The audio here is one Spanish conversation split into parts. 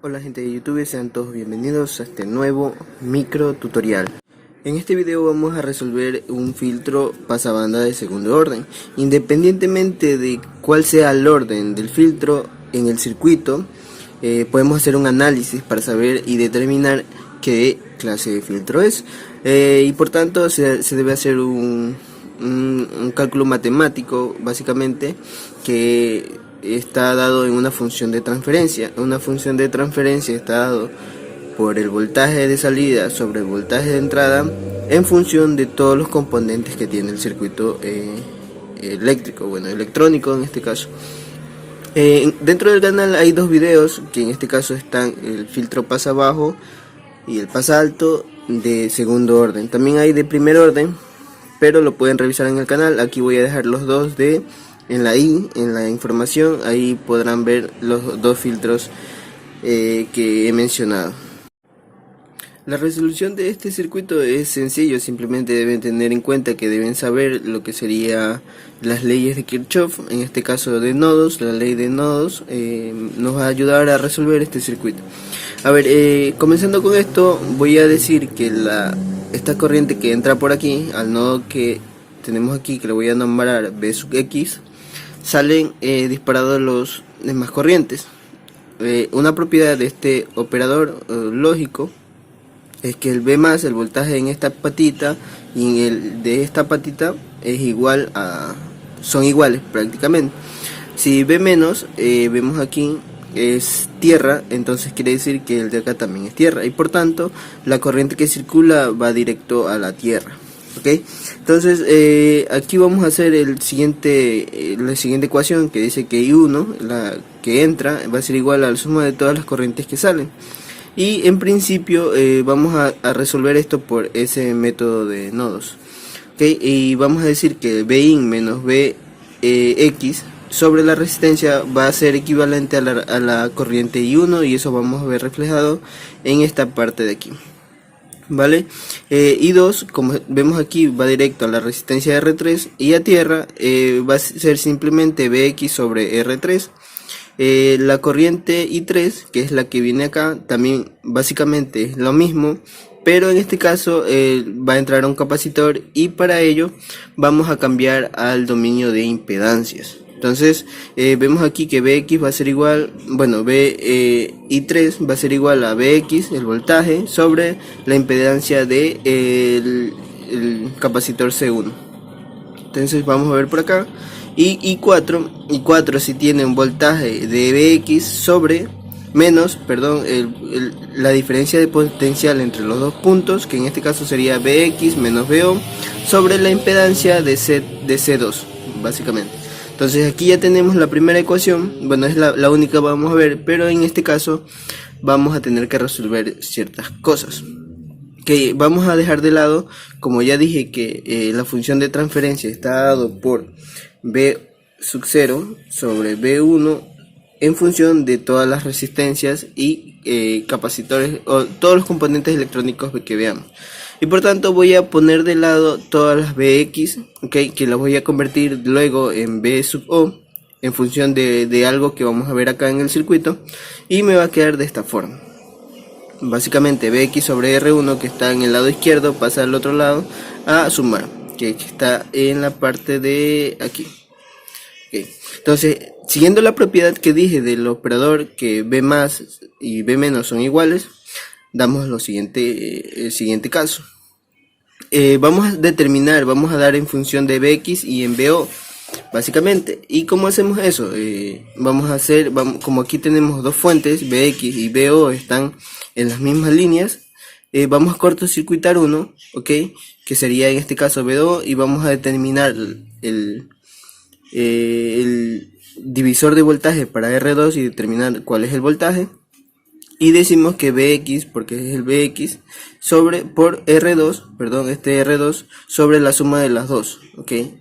Hola gente de YouTube, sean todos bienvenidos a este nuevo micro tutorial. En este video vamos a resolver un filtro pasabanda de segundo orden. Independientemente de cuál sea el orden del filtro en el circuito, podemos hacer un análisis para saber y determinar qué clase de filtro es. Y por tanto se debe hacer un cálculo matemático, básicamente, que está dado en una función de transferencia. Una función de transferencia está dado por el voltaje de salida sobre el voltaje de entrada en función de todos los componentes que tiene el circuito eléctrico, electrónico en este caso. Dentro del canal hay dos videos que en este caso están el filtro pasa bajo y el pasa alto de segundo orden. También hay de primer orden, pero lo pueden revisar en el canal. Aquí voy a dejar los dos en la información. Ahí podrán ver los dos filtros que he mencionado. La resolución de este circuito es sencillo, simplemente deben tener en cuenta que deben saber lo que sería las leyes de Kirchhoff, en este caso de nodos. La ley de nodos nos va a ayudar a resolver este circuito. A ver, comenzando con esto, voy a decir que esta corriente que entra por aquí, al nodo que tenemos aquí, que le voy a nombrar B sub X, salen disparados los demás corrientes. Una propiedad de este operador lógico es que el B más, el voltaje en esta patita y el de esta patita es igual son iguales prácticamente. Si B menos, vemos aquí es tierra, entonces quiere decir que el de acá también es tierra, y por tanto la corriente que circula va directo a la tierra. ¿Ok? Entonces aquí vamos a hacer la siguiente ecuación, que dice que I1, la que entra, va a ser igual a la suma de todas las corrientes que salen. Y en principio vamos a resolver esto por ese método de nodos. ¿Okay? Y vamos a decir que Bin menos Bx sobre la resistencia va a ser equivalente a la corriente I1, y eso vamos a ver reflejado en esta parte de aquí. ¿Vale? I2, como vemos aquí, va directo a la resistencia R3, y a tierra va a ser simplemente Bx sobre R3. La corriente I3, que es la que viene acá, también básicamente es lo mismo, pero en este caso va a entrar a un capacitor, y para ello vamos a cambiar al dominio de impedancias. Entonces vemos aquí que Bx va a ser igual, I3 va a ser igual a Bx, el voltaje, sobre la impedancia de el capacitor C1. Entonces vamos a ver por acá. Y I4 si tiene un voltaje de Bx sobre la diferencia de potencial entre los dos puntos, que en este caso sería Bx menos Bo, sobre la impedancia de C2, básicamente. Entonces aquí ya tenemos la primera ecuación. Es la única que vamos a ver, pero en este caso vamos a tener que resolver ciertas cosas. Que vamos a dejar de lado, como ya dije, que la función de transferencia está dado por B sub 0 sobre B1 en función de todas las resistencias y capacitores, o todos los componentes electrónicos que veamos. Y por tanto voy a poner de lado todas las Bx, que las voy a convertir luego en B sub O en función de algo que vamos a ver acá en el circuito, y me va a quedar de esta forma. Básicamente Bx sobre R1, que está en el lado izquierdo, pasa al otro lado a sumar, que está en la parte de aquí. Entonces, siguiendo la propiedad que dije del operador, que B más y B menos son iguales, damos el siguiente caso. Vamos a dar en función de Bx y en Bo, básicamente. ¿Y cómo hacemos eso? Como aquí tenemos dos fuentes, Bx y Bo están en las mismas líneas, vamos a cortocircuitar uno, que sería en este caso B2, y vamos a determinar el divisor de voltaje para R2 y determinar cuál es el voltaje. Y decimos que Bx, porque es el Bx, por R2, este R2 sobre la suma de las dos,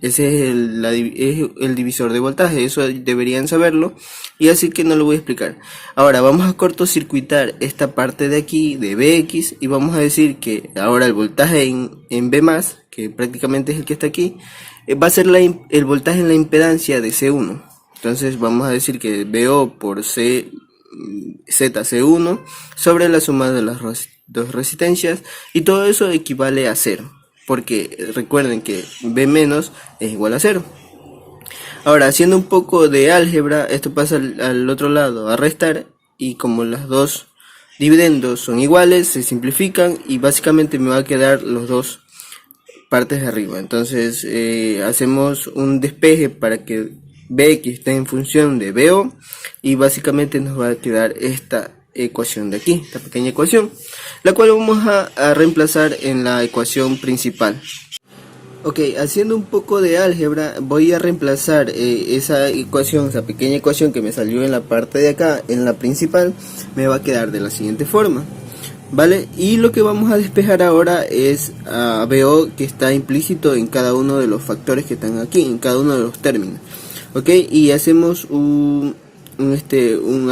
ese es el divisor de voltaje. Eso deberían saberlo, y así que no lo voy a explicar. Ahora vamos a cortocircuitar esta parte de aquí de Bx, y vamos a decir que ahora el voltaje en B más que prácticamente es el que está aquí, va a ser el voltaje en la impedancia de C1. Entonces vamos a decir que VO por ZC1 sobre la suma de las dos resistencias, y todo eso equivale a 0, porque recuerden que B menos es igual a 0. Ahora, haciendo un poco de álgebra, esto pasa al otro lado, a restar, y como las dos dividendos son iguales, se simplifican y básicamente me va a quedar los dos partes de arriba. Entonces hacemos un despeje para que BX esté en función de BO, y básicamente nos va a quedar esta ecuación de aquí, esta pequeña ecuación, la cual vamos a reemplazar en la ecuación principal. Ok, haciendo un poco de álgebra, voy a reemplazar esa ecuación, esa pequeña ecuación que me salió en la parte de acá, en la principal, me va a quedar de la siguiente forma, ¿vale? Y lo que vamos a despejar ahora es a BO, que está implícito en cada uno de los factores que están aquí, en cada uno de los términos, ok, y hacemos una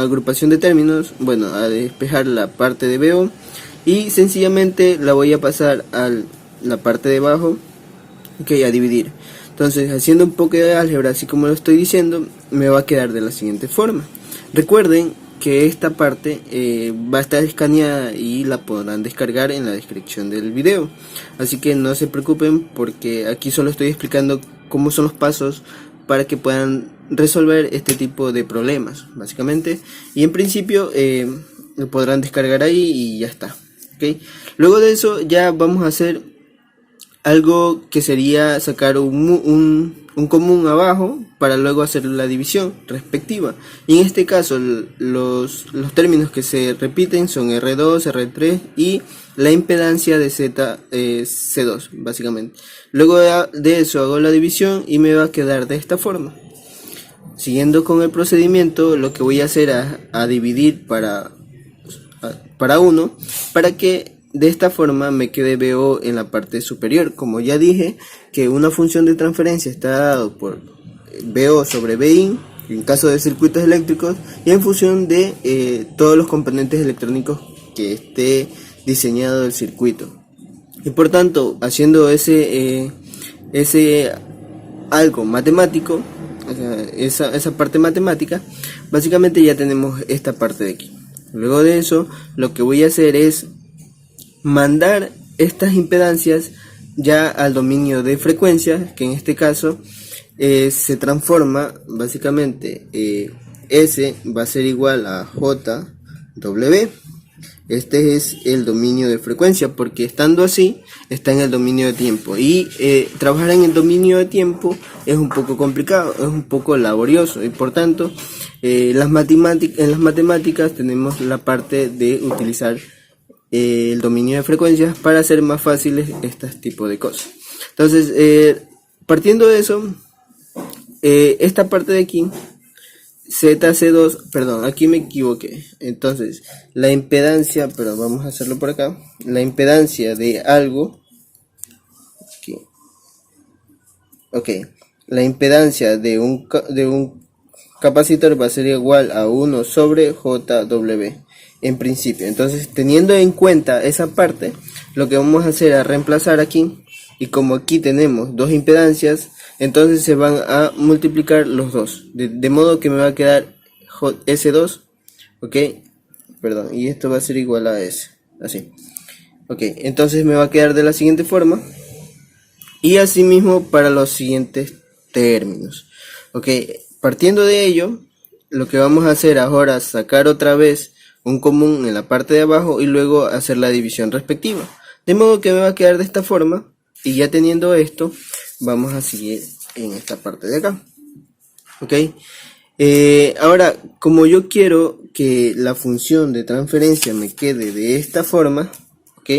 agrupación de términos, bueno, a despejar la parte de BO, y sencillamente la voy a pasar a la parte de abajo, ok, a dividir. Entonces, haciendo un poco de álgebra, así como lo estoy diciendo, me va a quedar de la siguiente forma. Recuerden que esta parte va a estar escaneada y la podrán descargar en la descripción del video, así que no se preocupen, porque aquí solo estoy explicando cómo son los pasos para que puedan resolver este tipo de problemas, básicamente, y en principio lo podrán descargar ahí y ya está, ¿okay? Luego de eso ya vamos a hacer algo que sería sacar un común abajo para luego hacer la división respectiva, y en este caso los términos que se repiten son R2, R3 y la impedancia de Z C2 básicamente. Luego de eso hago la división y me va a quedar de esta forma. Siguiendo con el procedimiento, lo que voy a hacer es a dividir para 1, para que de esta forma me quede BO en la parte superior. Como ya dije, que una función de transferencia está dado por BO sobre BIN en caso de circuitos eléctricos, y en función de todos los componentes electrónicos que esté diseñado el circuito. Y por tanto, haciendo ese algo matemático, o sea, esa parte matemática, básicamente ya tenemos esta parte de aquí. Luego de eso, lo que voy a hacer es mandar estas impedancias ya al dominio de frecuencias, que en este caso se transforma básicamente, S va a ser igual a JW. Este es el dominio de frecuencia, porque estando así está en el dominio de tiempo, y trabajar en el dominio de tiempo es un poco complicado, es un poco laborioso, y por tanto en las matemáticas tenemos la parte de utilizar el dominio de frecuencias para hacer más fáciles este tipo de cosas. Entonces, partiendo de eso, esta parte de aquí, ZC2, perdón, aquí me equivoqué. Entonces, la impedancia, pero vamos a hacerlo por acá, la impedancia de algo, aquí, ok, la impedancia de un capacitor va a ser igual a 1 sobre JW en principio. Entonces, teniendo en cuenta esa parte, lo que vamos a hacer es reemplazar aquí, y como aquí tenemos dos impedancias, entonces se van a multiplicar los dos, de modo que me va a quedar S2, ok, perdón, y esto va a ser igual a S, así, ok, entonces me va a quedar de la siguiente forma, y así mismo para los siguientes términos, ok. Partiendo de ello, lo que vamos a hacer ahora es sacar otra vez un común en la parte de abajo y luego hacer la división respectiva, de modo que me va a quedar de esta forma. Y ya teniendo esto, vamos a seguir en esta parte de acá, ok. Ahora, como yo quiero que la función de transferencia me quede de esta forma, ok,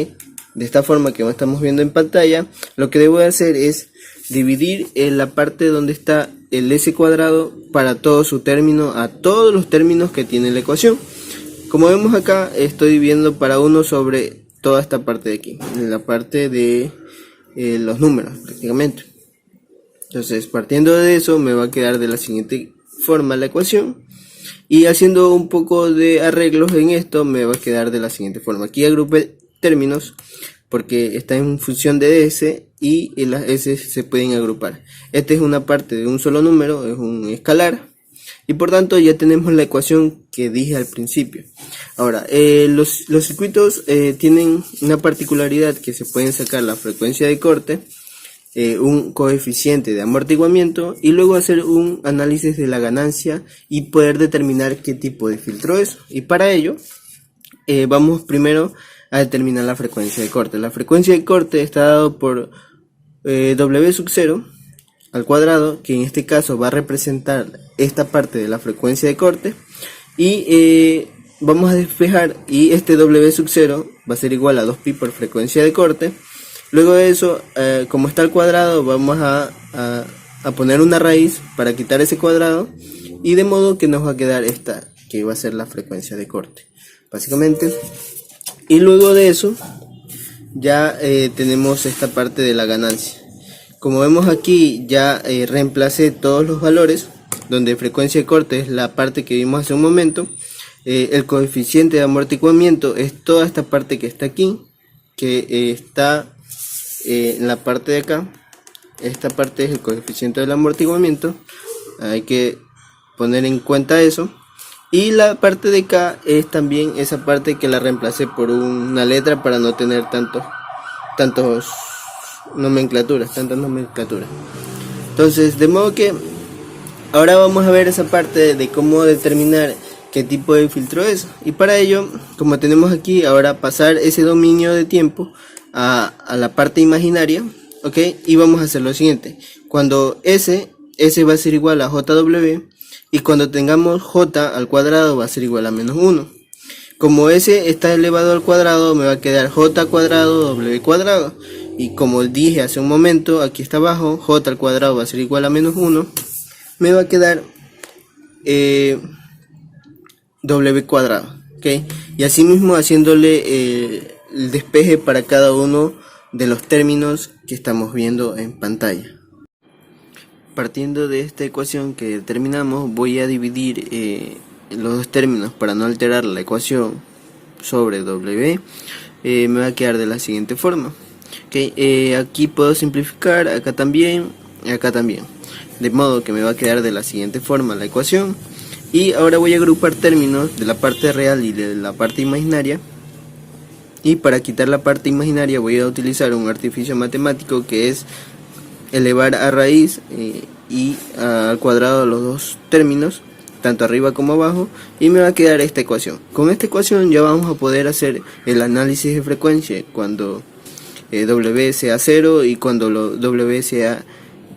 de esta forma que estamos viendo en pantalla, lo que debo hacer es dividir en la parte donde está el S cuadrado para todo su término, a todos los términos que tiene la ecuación. Como vemos acá, estoy dividiendo para 1 sobre toda esta parte de aquí, en la parte de los números prácticamente. Entonces, partiendo de eso, me va a quedar de la siguiente forma la ecuación, y haciendo un poco de arreglos en esto, me va a quedar de la siguiente forma. Aquí agrupé términos porque está en función de S y las S se pueden agrupar. Esta es una parte de un solo número, es un escalar, y por tanto ya tenemos la ecuación que dije al principio. Ahora, los circuitos tienen una particularidad, que se pueden sacar la frecuencia de corte, un coeficiente de amortiguamiento y luego hacer un análisis de la ganancia y poder determinar qué tipo de filtro es. Y para ello vamos primero a determinar la frecuencia de corte. La frecuencia de corte está dado por W sub 0 al cuadrado, que en este caso va a representar esta parte de la frecuencia de corte, y vamos a despejar, y este W sub 0 va a ser igual a 2pi por frecuencia de corte. Luego de eso, como está al cuadrado, vamos a poner una raíz para quitar ese cuadrado, y de modo que nos va a quedar esta, que va a ser la frecuencia de corte, básicamente. Y luego de eso, ya tenemos esta parte de la ganancia. Como vemos aquí, ya reemplacé todos los valores, donde frecuencia de corte es la parte que vimos hace un momento. El coeficiente de amortiguamiento es toda esta parte que está aquí, que está en la parte de acá. Esta parte es el coeficiente del amortiguamiento, hay que poner en cuenta eso. Y la parte de acá es también esa parte que la reemplacé por una letra para no tener tantas nomenclaturas. Entonces, de modo que ahora vamos a ver esa parte de cómo determinar qué tipo de filtro es. Y para ello, como tenemos aquí, ahora pasar ese dominio de tiempo a la parte imaginaria, ¿ok? Y vamos a hacer lo siguiente. Cuando S va a ser igual a JW, y cuando tengamos J al cuadrado va a ser igual a menos 1. Como S está elevado al cuadrado, me va a quedar J cuadrado W cuadrado. Y como dije hace un momento, aquí está abajo, J al cuadrado va a ser igual a menos 1. Me va a quedar W cuadrado, ¿ok? Y así mismo haciéndole el despeje para cada uno de los términos que estamos viendo en pantalla. Partiendo de esta ecuación que determinamos, voy a dividir los dos términos para no alterar la ecuación sobre W. Me va a quedar de la siguiente forma. Okay, aquí puedo simplificar, acá también, de modo que me va a quedar de la siguiente forma la ecuación. Y ahora voy a agrupar términos de la parte real y de la parte imaginaria, y para quitar la parte imaginaria voy a utilizar un artificio matemático, que es elevar a raíz y al cuadrado los dos términos, tanto arriba como abajo, y me va a quedar esta ecuación. Con esta ecuación ya vamos a poder hacer el análisis de frecuencia cuando W sea 0 y cuando W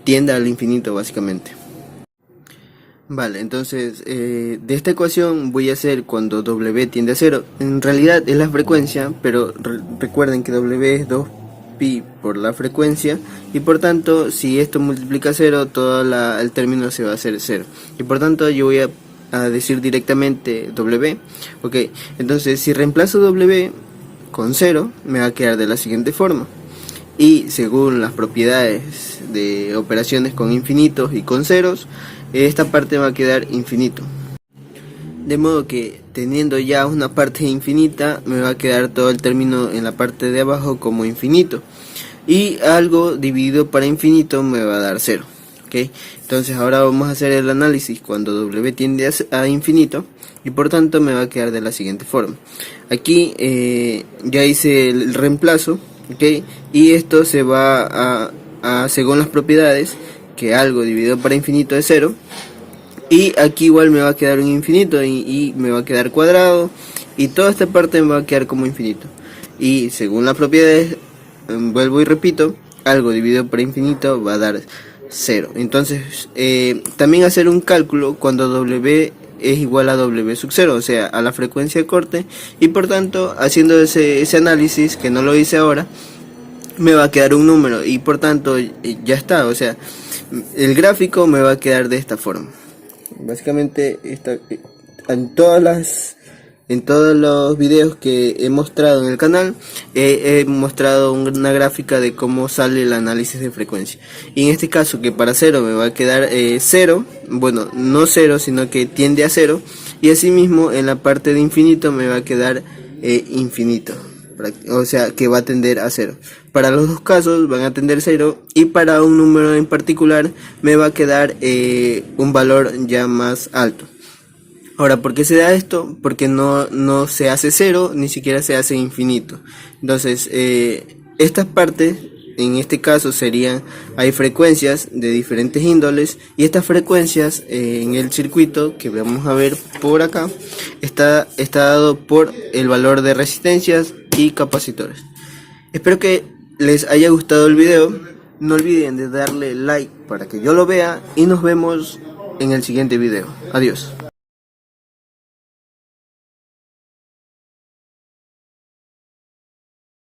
tienda al infinito, básicamente. Vale, entonces de esta ecuación voy a hacer cuando W tiende a 0. En realidad es la frecuencia, pero recuerden que W es 2pi por la frecuencia, y por tanto si esto multiplica 0, todo el término se va a hacer 0, y por tanto yo voy a decir directamente W. Ok, entonces si reemplazo W con 0, me va a quedar de la siguiente forma. Y según las propiedades de operaciones con infinitos y con ceros, esta parte va a quedar infinito. De modo que teniendo ya una parte infinita, me va a quedar todo el término en la parte de abajo como infinito. Y algo dividido para infinito me va a dar 0. ¿Okay? Entonces ahora vamos a hacer el análisis cuando W tiende a infinito, y por tanto me va a quedar de la siguiente forma. Aquí ya hice el reemplazo, ¿okay? Y esto se va a según las propiedades, que algo dividido para infinito es 0. Y aquí igual me va a quedar un infinito y me va a quedar cuadrado, y toda esta parte me va a quedar como infinito. Y según las propiedades, vuelvo y repito, algo dividido por infinito va a dar 0. Entonces también hacer un cálculo cuando W es igual a W sub 0, o sea, a la frecuencia de corte, y por tanto haciendo ese análisis, que no lo hice ahora, me va a quedar un número, y por tanto ya está, o sea, el gráfico me va a quedar de esta forma. Básicamente en todos los videos que he mostrado en el canal, he mostrado una gráfica de cómo sale el análisis de frecuencia. Y en este caso, que para 0 me va a quedar 0, bueno, no 0, sino que tiende a 0. Y asimismo en la parte de infinito me va a quedar infinito. o sea que va a tender a 0. Para los dos casos van a tender 0 y para un número en particular me va a quedar un valor ya más alto. Ahora, ¿por qué se da esto? Porque no se hace 0, ni siquiera se hace infinito. Entonces, estas partes, en este caso hay frecuencias de diferentes índoles, y estas frecuencias en el circuito que vamos a ver por acá, está dado por el valor de resistencias y capacitores. Espero que les haya gustado el video. No olviden de darle like para que yo lo vea y nos vemos en el siguiente video. Adiós.